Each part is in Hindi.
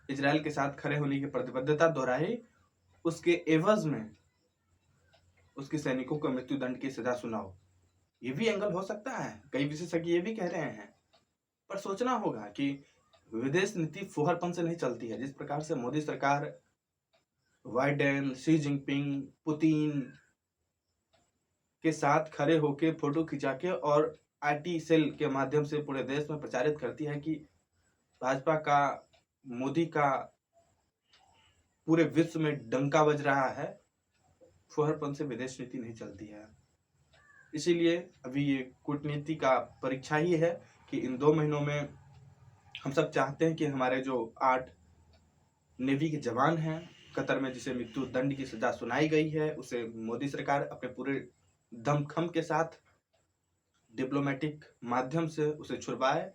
इजराइल के साथ खड़े होने की प्रतिबद्धता दोहराई, उसके एवज में उसके सैनिकों को मृत्यु दंड की सजा सुनाओ। ये भी एंगल हो सकता है, कई विशेषज्ञ ये भी कह रहे हैं। पर सोचना होगा कि विदेश नीति फुहरपन से नहीं चलती है। जिस प्रकार से मोदी सरकार बाइडेन, शी जिनपिंग, पुतिन के साथ खड़े होके फोटो खिंचा के और आईटी सेल के माध्यम से पूरे देश में प्रचारित करती है कि भाजपा का, मोदी का पूरे विश्व में डंका बज रहा है, फुहरपन से विदेश नीति नहीं चलती है। इसीलिए अभी ये कूटनीति का परीक्षा ही है कि इन 2 महीनों में हम सब चाहते हैं कि हमारे जो 8 नेवी के जवान हैं कतर में, जिसे मृत्यु दंड की सजा सुनाई गई है, उसे मोदी सरकार अपने पूरे दमखम के साथ डिप्लोमेटिक माध्यम से उसे छुड़वाए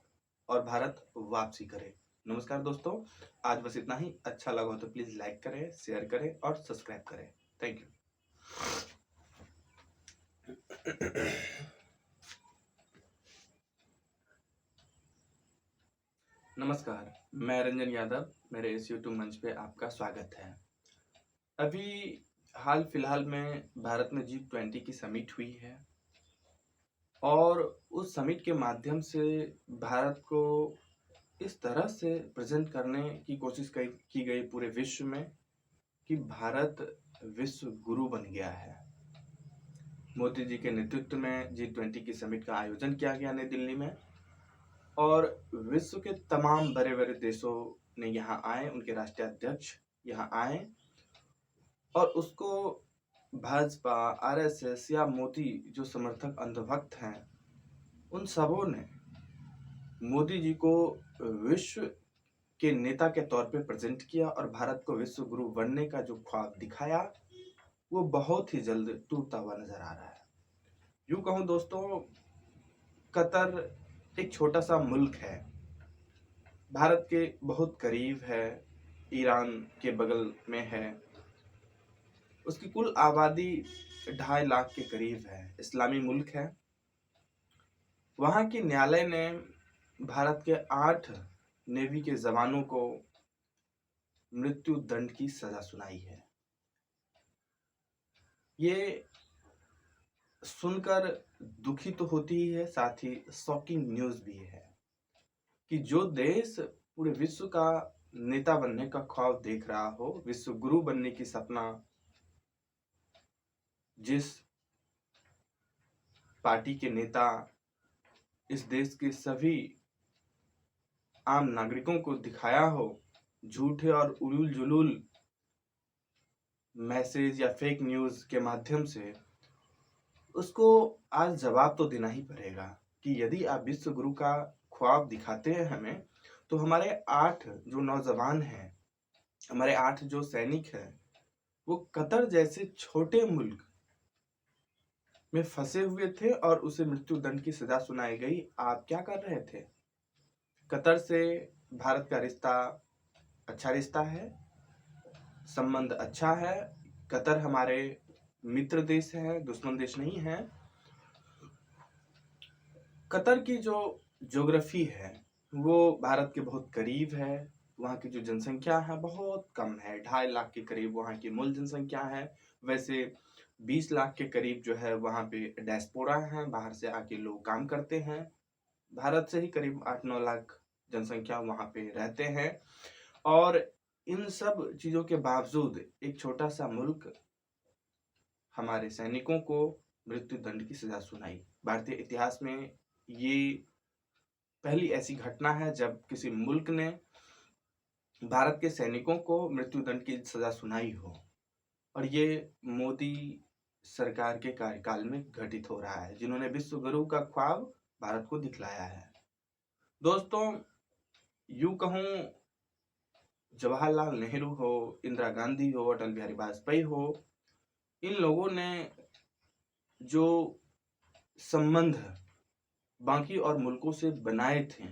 और भारत वापसी करे। नमस्कार दोस्तों, आज बस इतना ही। अच्छा लगा हो तो प्लीज लाइक करें, शेयर करें और सब्सक्राइब करें। Thank you. नमस्कार, मैं रंजन यादव, मेरे इस यूट्यूब मंच पे आपका स्वागत है। अभी हाल फिलहाल में भारत में G20 की समिट हुई है और उस समिट के माध्यम से भारत को इस तरह से प्रेजेंट करने की कोशिश की गई पूरे विश्व में कि भारत विश्व गुरु बन गया है। मोदी जी के नेतृत्व में G20 की समिट का आयोजन किया गया नई दिल्ली में और विश्व के तमाम बड़े बड़े देशों ने यहाँ आए, उनके राष्ट्रीय अध्यक्ष यहाँ आए और उसको भाजपा, आरएसएस या मोदी जो समर्थक अंधभक्त हैं, उन सबों ने मोदी जी को विश्व के नेता के तौर पे प्रेजेंट किया और भारत को विश्व गुरु बनने का जो ख्वाब दिखाया वो बहुत ही जल्द टूटता हुआ नजर आ रहा है। यूं कहूं दोस्तों, कतर एक छोटा सा मुल्क है, भारत के बहुत करीब है, ईरान के बगल में है, उसकी कुल आबादी 2.5 लाख के करीब है, इस्लामी मुल्क है। वहां के न्यायालय ने भारत के 8 नेवी के जवानों को मृत्यु दंड की सजा सुनाई है। ये सुनकर दुखी तो होती ही है, साथ ही शॉकिंग न्यूज भी है कि जो देश पूरे विश्व का नेता बनने का ख्वाब देख रहा हो, विश्व गुरु बनने की सपना जिस पार्टी के नेता इस देश के सभी आम नागरिकों को दिखाया हो, झूठे और उलूल जुलूल मैसेज या फेक न्यूज के माध्यम से, उसको आज जवाब तो देना ही पड़ेगा कि यदि आप विश्व गुरु का ख्वाब दिखाते हैं हमें, तो हमारे 8 जो नौजवान हैं, हमारे 8 जो सैनिक हैं, वो कतर जैसे छोटे मुल्क में फंसे हुए थे और उसे मृत्यु दंड की सजा सुनाई गई। आप क्या कर रहे थे? कतर से भारत का रिश्ता अच्छा रिश्ता है, संबंध अच्छा है। कतर हमारे मित्र देश है, दुश्मन देश नहीं है। कतर की जो ज्योग्राफी है वो भारत के बहुत करीब है। वहाँ की जो जनसंख्या है बहुत कम है, 2.5 लाख के करीब वहाँ की मूल जनसंख्या है। वैसे 20 लाख के करीब जो है वहाँ पे डायस्पोरा है, बाहर से आके लोग काम करते हैं। भारत से ही करीब 8-9 लाख जनसंख्या वहाँ पे रहते हैं और इन सब चीजों के बावजूद एक छोटा सा मुल्क हमारे सैनिकों को मृत्यु दंड की सजा सुनाई। भारतीय इतिहास में ये पहली ऐसी घटना है जब किसी मुल्क ने भारत के सैनिकों को मृत्यु दंड की सजा सुनाई हो, और ये मोदी सरकार के कार्यकाल में घटित हो रहा है, जिन्होंने विश्व गुरु का ख्वाब भारत को दिखलाया है। दोस्तों, यूं कहूं, जवाहरलाल नेहरू हो, इंदिरा गांधी हो, अटल बिहारी वाजपेयी हो, इन लोगों ने जो संबंध बाकी और मुल्कों से बनाए थे,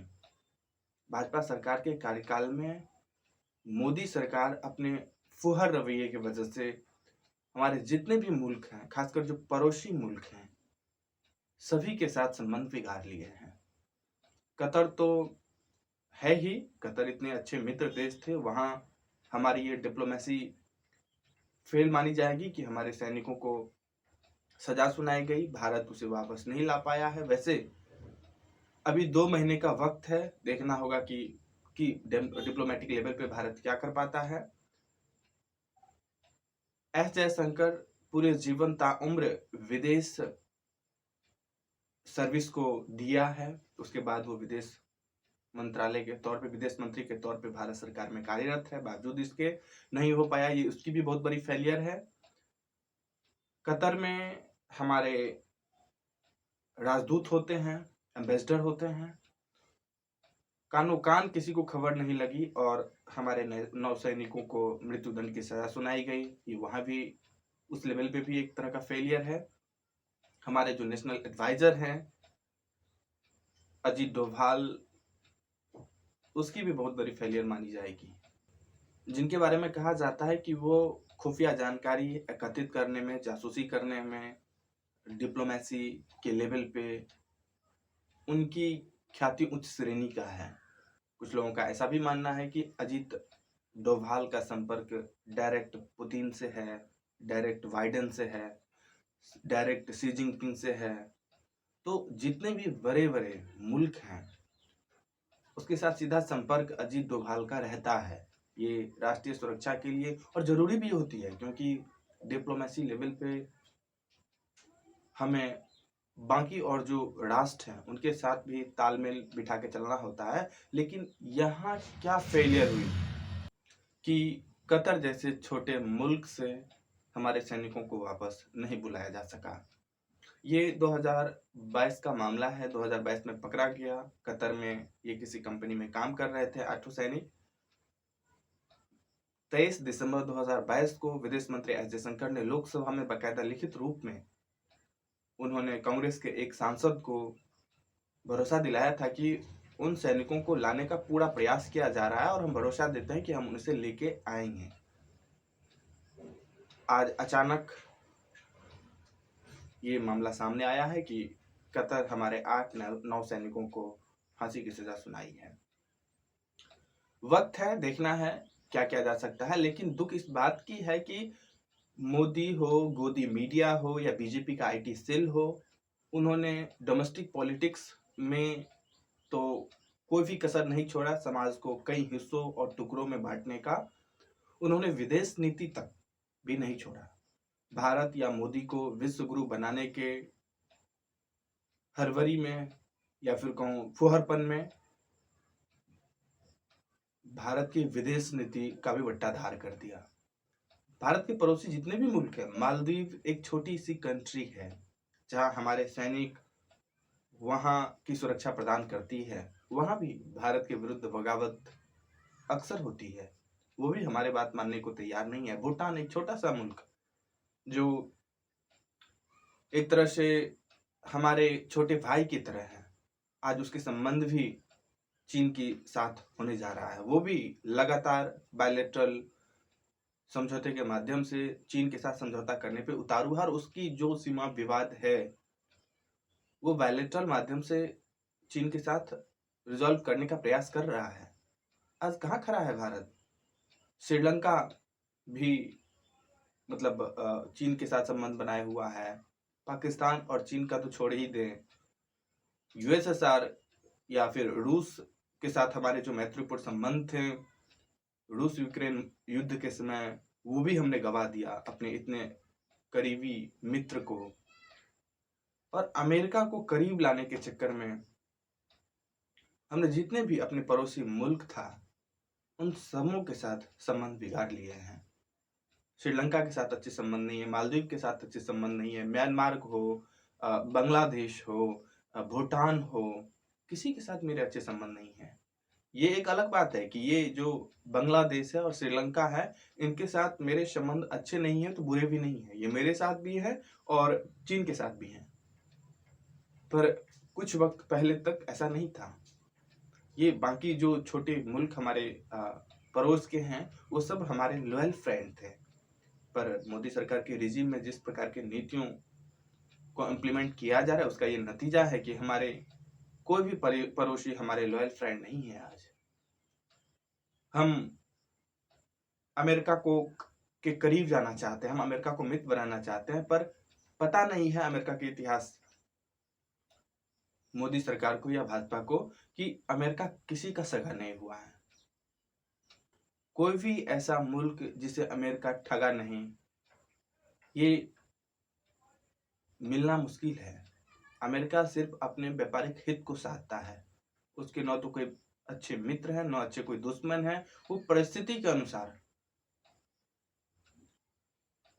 भाजपा सरकार के कार्यकाल में मोदी सरकार अपने फुहर रवैये की वजह से हमारे जितने भी मुल्क हैं, खासकर जो पड़ोसी मुल्क हैं, सभी के साथ संबंध बिगाड़ लिए हैं। कतर तो है ही। कतर इतने अच्छे मित्र देश थे, वहाँ हमारी ये डिप्लोमेसी फेल मानी जाएगी कि हमारे सैनिकों को सजा सुनाई गई, भारत उसे वापस नहीं ला पाया है। वैसे अभी 2 महीने का वक्त है, देखना होगा कि डिप्लोमेटिक लेवल पे भारत क्या कर पाता है। एस जयशंकर पूरे जीवन ताउम्र विदेश सर्विस को दिया है, उसके बाद वो विदेश मंत्रालय के तौर पे, विदेश मंत्री के तौर पे भारत सरकार में कार्यरत है। बावजूद इसके नहीं हो पाया, ये उसकी भी बहुत बड़ी फेलियर है। कतर में हमारे राजदूत होते हैं, एम्बेसडर होते हैं, कानो कान किसी को खबर नहीं लगी और हमारे नौसैनिकों को मृत्युदंड की सजा सुनाई गई। ये वहां भी उस लेवल पे भी एक तरह का फेलियर है। हमारे जो नेशनल एडवाइजर हैं अजीत डोभाल, उसकी भी बहुत बड़ी फेलियर मानी जाएगी, जिनके बारे में कहा जाता है कि वो खुफिया जानकारी एकत्रित करने में, जासूसी करने में, डिप्लोमेसी के लेवल पे उनकी ख्याति उच्च श्रेणी का है। कुछ लोगों का ऐसा भी मानना है कि अजीत डोभाल का संपर्क डायरेक्ट पुतिन से है, डायरेक्ट बाइडेन से है, डायरेक्ट शी जिनपिंग से है। तो जितने भी बड़े बड़े मुल्क हैं उसके साथ सीधा संपर्क अजीत डोभाल का रहता है। ये राष्ट्रीय सुरक्षा के लिए और जरूरी भी होती है, क्योंकि डिप्लोमेसी लेवल पे हमें बाकी और जो राष्ट्र हैं उनके साथ भी तालमेल बिठा के चलना होता है। लेकिन यहाँ क्या फेलियर हुई कि कतर जैसे छोटे मुल्क से हमारे सैनिकों को वापस नहीं बुलाया जा सका। ये 2022 का मामला है। 2022 में पकड़ा गया। कतर में ये किसी कंपनी में काम कर रहे थे 8 सैनिक। 23 दिसंबर 2022 को विदेश मंत्री एस जयशंकर ने लोकसभा में बाकायदा लिखित रूप में उन्होंने कांग्रेस के एक सांसद को भरोसा दिलाया था कि उन सैनिकों को लाने का पूरा प्रयास किया जा रहा है और हम भरोसा देते हैं कि हम उनसे लेके आएंगे। आज अचानक ये मामला सामने आया है कि कतर हमारे 8-9 सैनिकों को फांसी की सजा सुनाई है। वक्त है, देखना है क्या किया जा सकता है। लेकिन दुख इस बात की है कि मोदी हो, गोदी मीडिया हो या बीजेपी का आईटी सेल हो, उन्होंने डोमेस्टिक पॉलिटिक्स में तो कोई भी कसर नहीं छोड़ा। समाज को कई हिस्सों और टुकड़ों में बांटने का उन्होंने विदेश नीति तक भी नहीं छोड़ा। भारत या मोदी को विश्व गुरु बनाने के हरवरी में या फिर कहूँ फुहरपन में भारत की विदेश नीति का भी बट्टाधार कर दिया। भारत के पड़ोसी जितने भी मुल्क हैं, मालदीव एक छोटी सी कंट्री है जहां हमारे सैनिक वहां की सुरक्षा प्रदान करती है, वहां भी भारत के विरुद्ध बगावत अक्सर होती है। वो भी हमारे बात मानने को तैयार नहीं है। भूटान एक छोटा सा मुल्क जो एक तरह से हमारे छोटे भाई की तरह है, आज उसके संबंध भी चीन के साथ होने जा रहा है। वो भी लगातार बायलैटरल समझौते के माध्यम से चीन के साथ समझौता करने पे उतारू है और उसकी जो सीमा विवाद है वो बायलैटरल माध्यम से चीन के साथ रिजॉल्व करने का प्रयास कर रहा है। आज कहाँ खड़ा है भारत? श्रीलंका भी मतलब चीन के साथ संबंध बनाए हुआ है। पाकिस्तान और चीन का तो छोड़ ही दें, यूएसएसआर या फिर रूस के साथ हमारे जो मैत्रीपूर्ण संबंध थे, रूस यूक्रेन युद्ध के समय वो भी हमने गवा दिया अपने इतने करीबी मित्र को। और अमेरिका को करीब लाने के चक्कर में हमने जितने भी अपने पड़ोसी मुल्क था उन सबों के साथ संबंध बिगाड़ लिए हैं। श्रीलंका के साथ अच्छे संबंध नहीं है, मालदीव के साथ अच्छे संबंध नहीं है, म्यांमार हो, बांग्लादेश हो, भूटान हो, किसी के साथ मेरे अच्छे संबंध नहीं है। ये एक अलग बात है कि ये जो बांग्लादेश है और श्रीलंका है इनके साथ मेरे संबंध अच्छे नहीं है तो बुरे भी नहीं है, ये मेरे साथ भी है और चीन के साथ भी है। पर कुछ वक्त पहले तक ऐसा नहीं था। ये बाकी जो छोटे मुल्क हमारे पड़ोस के हैं वो सब हमारे लॉयल फ्रेंड थे। पर मोदी सरकार के रिजीम में जिस प्रकार की नीतियों को इम्प्लीमेंट किया जा रहा है उसका ये नतीजा है कि हमारे कोई भी पड़ोसी हमारे लॉयल फ्रेंड नहीं है आज। हम अमेरिका को के करीब जाना चाहते हैं, हम अमेरिका को मित्र बनाना चाहते हैं, पर पता नहीं है अमेरिका के इतिहास मोदी सरकार को या भाजपा को कि अमेरिका किसी का सगा नहीं हुआ है। कोई भी ऐसा मुल्क जिसे अमेरिका ठगा नहीं, ये मिलना मुश्किल है। अमेरिका सिर्फ अपने व्यापारिक हित को साधता है। उसके न तो कोई अच्छे मित्र हैं, न अच्छे कोई दुश्मन है। वो परिस्थिति के अनुसार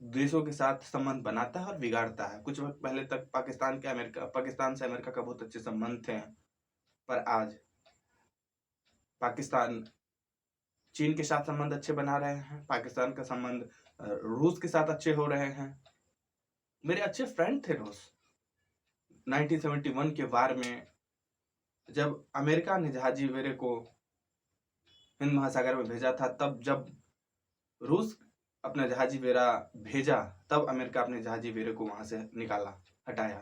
देशों के साथ संबंध बनाता है और बिगाड़ता है। कुछ वक्त पहले तक पाकिस्तान से अमेरिका का बहुत अच्छे संबंध थे, पर आज पाकिस्तान चीन के साथ संबंध अच्छे बना रहे हैं, पाकिस्तान का संबंध रूस के साथ अच्छे हो रहे हैं। मेरे अच्छे फ्रेंड थे रूस। 1971 के वार में जब अमेरिका ने जहाजी वेरे को हिंद महासागर में भेजा था, तब जब रूस अपना जहाजी वेरा भेजा, तब अमेरिका अपने जहाजी वेरे को वहां से निकाला, हटाया।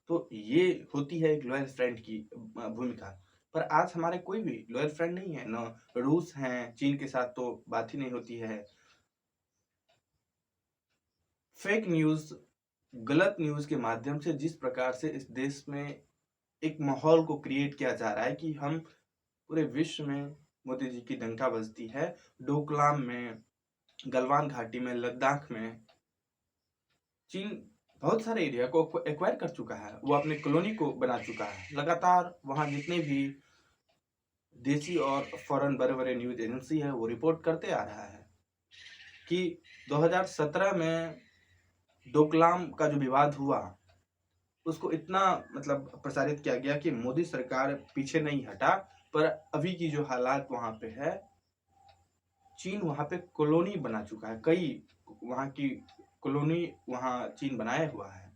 तो ये होती है एक लॉयल फ्रेंड की भूमिका। पर आज हमारे कोई भी लॉयल फ्रेंड नहीं है, न रूस हैं, चीन के साथ तो बात ही नहीं होती है। फेक न्यूज, गलत न्यूज के माध्यम से जिस प्रकार से इस देश में एक माहौल को क्रिएट किया जा रहा है कि हम पूरे विश्व में मोदी जी की डंका बजती है। डोकलाम में, गलवान घाटी में, लद्दाख में चीन बहुत सारे एरिया को एक्वायर कर चुका है। वो अपनी कॉलोनी को बना चुका है। लगातार वहां जितने भी देसी और फॉरेन बड़े बड़े न्यूज एजेंसी है वो रिपोर्ट करते आ रहा है कि 2017 में डोकलाम का जो विवाद हुआ उसको इतना प्रसारित किया गया कि मोदी सरकार पीछे नहीं हटा। पर अभी की जो हालात वहां पे है, चीन वहां पे कॉलोनी बना चुका है। कई वहां की कॉलोनी वहां चीन बनाया हुआ है।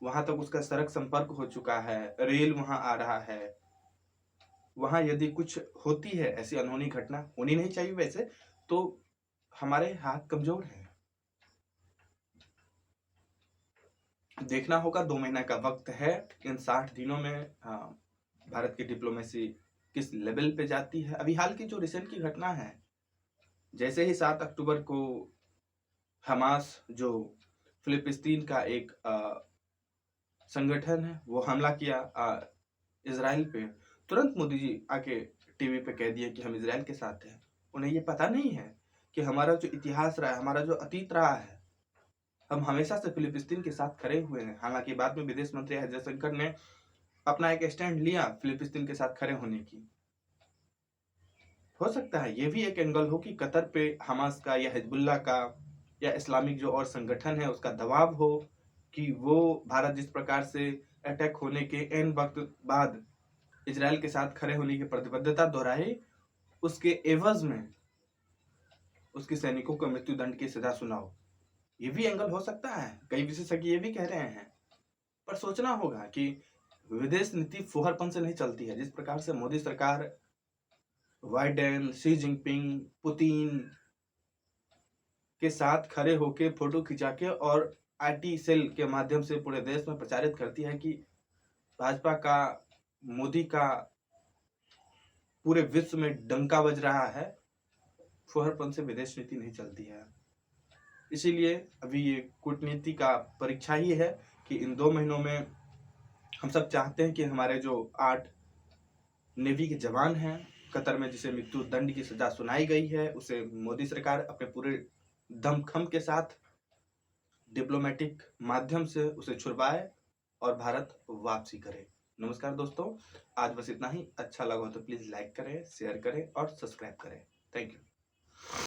वहां तक उसका सड़क संपर्क हो चुका है, रेल वहां आ रहा है। वहां यदि कुछ होती है ऐसी अनहोनी घटना, होनी नहीं चाहिए वैसे, तो हमारे हाथ कमजोर है। देखना होगा, 2 महीना का वक्त है। इन 60 दिनों में भारत की डिप्लोमेसी किस लेवल पे जाती है। अभी हाल की जो रिसेंट की घटना है, जैसे ही 7 अक्टूबर को हमास जो फिलिस्तीन का एक संगठन है वो हमला किया इजराइल पे, तुरंत मोदी जी आके टीवी पे कह दिए कि हम इजराइल के साथ हैं। उन्हें ये पता नहीं है कि हमारा जो इतिहास रहा है, हमारा जो अतीत रहा है, हम हमेशा से फिलिस्तीन के साथ खड़े हुए हैं। हालांकि बाद में विदेश मंत्री एस जयशंकर ने अपना एक स्टैंड लिया फिलिस्तीन के साथ खड़े होने की। हो सकता है ये भी एक एंगल हो कि कतर पे हमास का या हिजबुल्लाह का या इस्लामिक जो और संगठन है उसका दबाव हो कि वो भारत जिस प्रकार से अटैक होने के एन वक्त बाद इजराइल के साथ खड़े होने की प्रतिबद्धता दोहराए, उसके एवज में उसके सैनिकों को मृत्युदंड की सजा सुनाओ। ये भी एंगल हो सकता है। कई विशेषज्ञ ये भी कह रहे हैं। पर सोचना होगा कि विदेश नीति फुहरपन से नहीं चलती है। जिस प्रकार से मोदी सरकार बाइडेन, शी जिनपिंग, पुतिन के साथ खड़े होके फोटो खिंचा के और आईटी सेल के माध्यम से पूरे देश में प्रचारित करती है कि भाजपा का, मोदी का पूरे विश्व में डंका बज रहा है, फुहरपन से विदेश नीति नहीं चलती है। इसीलिए अभी ये कूटनीति का परीक्षा ही है कि इन 2 महीनों में हम सब चाहते हैं कि हमारे जो 8 नेवी के जवान हैं कतर में, जिसे मृत्यु दंड की सजा सुनाई गई है, उसे मोदी सरकार अपने पूरे दमखम के साथ डिप्लोमेटिक माध्यम से उसे छुड़वाए और भारत वापसी करे। नमस्कार दोस्तों, आज बस इतना ही। अच्छा लगा हो तो प्लीज लाइक करें, शेयर करें और सब्सक्राइब करें। Thank you.